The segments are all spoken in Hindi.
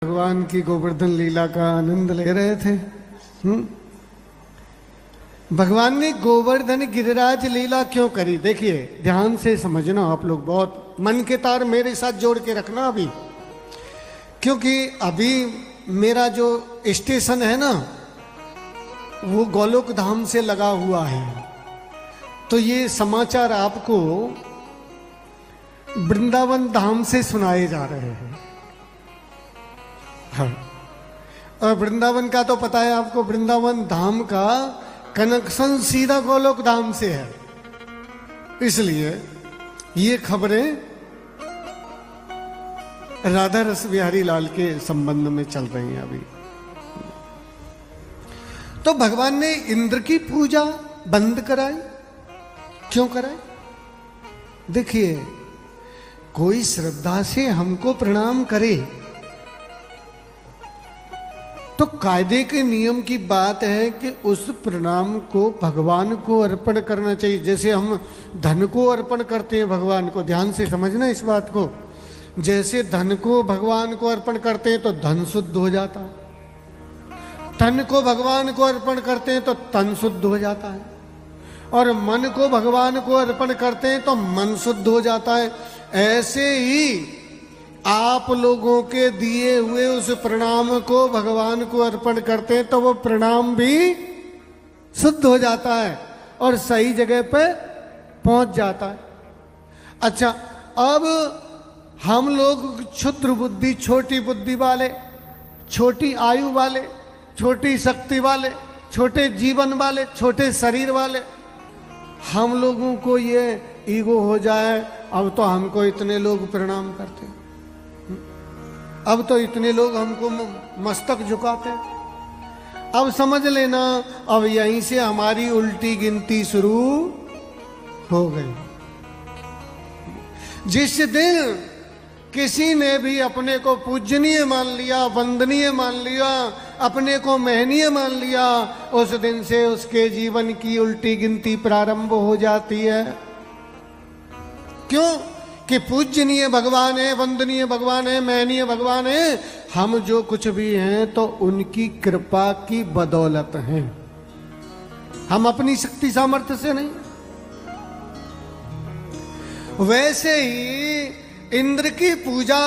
भगवान की गोवर्धन लीला का आनंद ले रहे थे। भगवान ने गोवर्धन गिरिराज लीला क्यों करी? देखिए ध्यान से समझना आप लोग, बहुत मन के तार मेरे साथ जोड़ के रखना अभी, क्योंकि अभी मेरा जो स्टेशन है ना वो गोलोक धाम से लगा हुआ है, तो ये समाचार आपको वृंदावन धाम से सुनाए जा रहे हैं। हाँ। और वृंदावन का तो पता है आपको, वृंदावन धाम का कनेक्शन सीधा गोलोक धाम से है, इसलिए ये खबरें राधा रस बिहारी लाल के संबंध में चल रही हैं अभी। तो भगवान ने इंद्र की पूजा बंद कराई। क्यों कराई? देखिए कोई श्रद्धा से हमको प्रणाम करे तो कायदे के नियम की बात है कि उस प्रणाम को भगवान को अर्पण करना चाहिए। जैसे हम धन को अर्पण करते हैं भगवान को, ध्यान से समझना इस बात को, जैसे धन को भगवान को अर्पण करते हैं तो धन शुद्ध हो जाता है, तन को भगवान को अर्पण करते हैं तो तन शुद्ध हो जाता है, और मन को भगवान को अर्पण करते हैं तो मन शुद्ध हो जाता है। ऐसे ही आप लोगों के दिए हुए उस प्रणाम को भगवान को अर्पण करते हैं तो वो प्रणाम भी शुद्ध हो जाता है और सही जगह पे पहुंच जाता है। अच्छा, अब हम लोग क्षुद्र बुद्धि, छोटी बुद्धि वाले, छोटी आयु वाले, छोटी शक्ति वाले, छोटे जीवन वाले, छोटे शरीर वाले, हम लोगों को ये ईगो हो जाए, अब तो हमको इतने लोग प्रणाम करते हैं, अब तो इतने लोग हमको मस्तक झुकाते हैं। अब समझ लेना, अब यहीं से हमारी उल्टी गिनती शुरू हो गई। जिस दिन किसी ने भी अपने को पूजनीय मान लिया, वंदनीय मान लिया, अपने को महनीय मान लिया, उस दिन से उसके जीवन की उल्टी गिनती प्रारंभ हो जाती है। क्यों? कि पूजनीय भगवान है, वंदनीय भगवान है, महनीय भगवान है, हम जो कुछ भी हैं तो उनकी कृपा की बदौलत हैं, हम अपनी शक्ति सामर्थ्य से नहीं। वैसे ही इंद्र की पूजा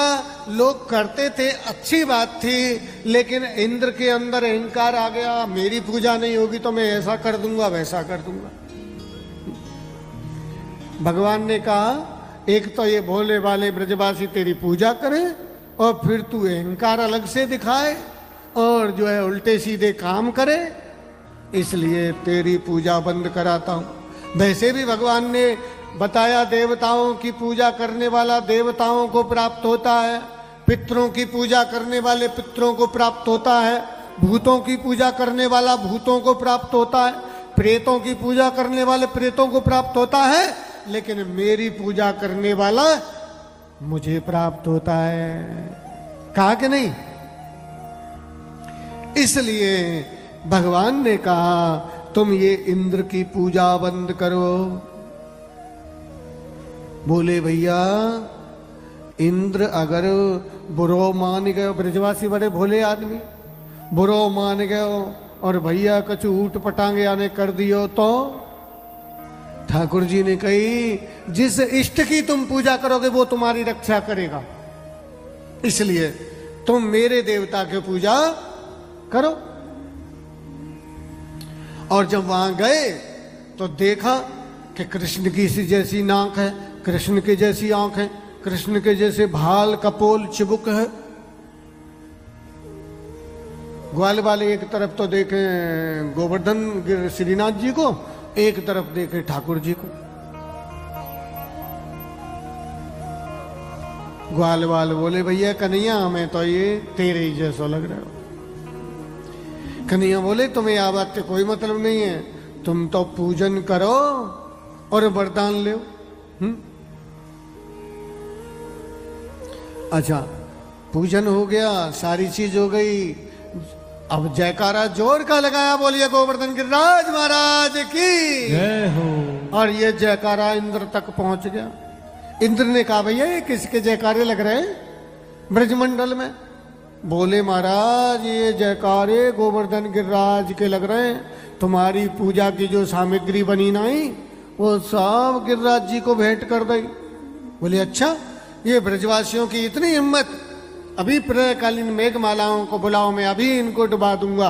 लोग करते थे, अच्छी बात थी, लेकिन इंद्र के अंदर अहंकार आ गया, मेरी पूजा नहीं होगी तो मैं ऐसा कर दूंगा, वैसा कर दूंगा। भगवान ने कहा एक तो ये भोले वाले ब्रजवासी तेरी पूजा करें और फिर तू अहंकार अलग से दिखाए और जो है उल्टे सीधे काम करे, इसलिए तेरी पूजा बंद कराता हूं। वैसे भी भगवान ने बताया देवताओं की पूजा करने वाला देवताओं को प्राप्त होता है, पितरों की पूजा करने वाले पितरों को प्राप्त होता है, भूतों की पूजा करने वाला भूतों को प्राप्त होता है, प्रेतों की पूजा करने वाले प्रेतों को प्राप्त होता है, लेकिन मेरी पूजा करने वाला मुझे प्राप्त होता है। कहा कि नहीं? इसलिए भगवान ने कहा तुम ये इंद्र की पूजा बंद करो। बोले भैया इंद्र अगर बुरो मान गए, ब्रजवासी बड़े भोले आदमी, बुरो मान गए और भैया कुछ ऊट पटांगे आने कर दियो तो ठाकुर जी ने कही जिस इष्ट की तुम पूजा करोगे वो तुम्हारी रक्षा करेगा, इसलिए तुम मेरे देवता की पूजा करो। और जब वहां गए तो देखा कि कृष्ण की सी जैसी नाक है, कृष्ण के जैसी आंख है, कृष्ण के जैसे भाल कपोल चिबुक है। ग्वाल वाले एक तरफ तो देखे गोवर्धन श्रीनाथ जी को, एक तरफ देखे ठाकुर जी को। ग्वाल वाल बोले भैया कन्हैया हमें तो ये तेरे ही जैसा लग रहा हो। कन्हैया बोले तुम्हें यह बात से कोई मतलब नहीं है, तुम तो पूजन करो और वरदान लो। अच्छा, पूजन हो गया, सारी चीज हो गई, अब जयकारा जोर का लगाया, बोलिए गोवर्धन गिरिराज महाराज की जय हो। और ये जयकारा इंद्र तक पहुंच गया। इंद्र ने कहा भैया ये किसके जयकारे लग रहे हैं ब्रजमंडल में? बोले महाराज ये जयकारे गोवर्धन गिरिराज के लग रहे हैं, तुम्हारी पूजा की जो सामग्री बनी नहीं वो सब गिरिराज जी को भेंट कर दई। बोले अच्छा, ये ब्रजवासियों की इतनी हिम्मत, अभी प्रलयकालीन मेघमालाओं को बुलाओ, मैं अभी इनको डुबा दूंगा।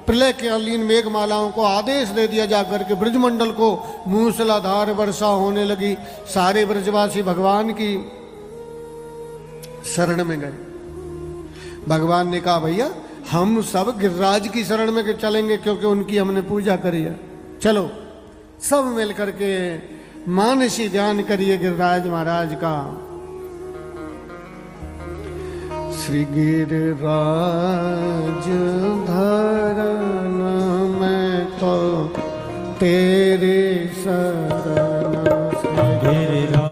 प्रलयकालीन मेघमालाओं को आदेश दे दिया जाकर के ब्रजमंडल को मूसलाधार वर्षा होने लगी। सारे ब्रजवासी भगवान की शरण में गए। भगवान ने कहा भैया हम सब गिरिराज की शरण में चलेंगे क्योंकि उनकी हमने पूजा करी है, चलो सब मिलकर के मानसी ध्यान करिए गिरिराज महाराज का। श्री गिरिराज धरन में तो तेरे शरण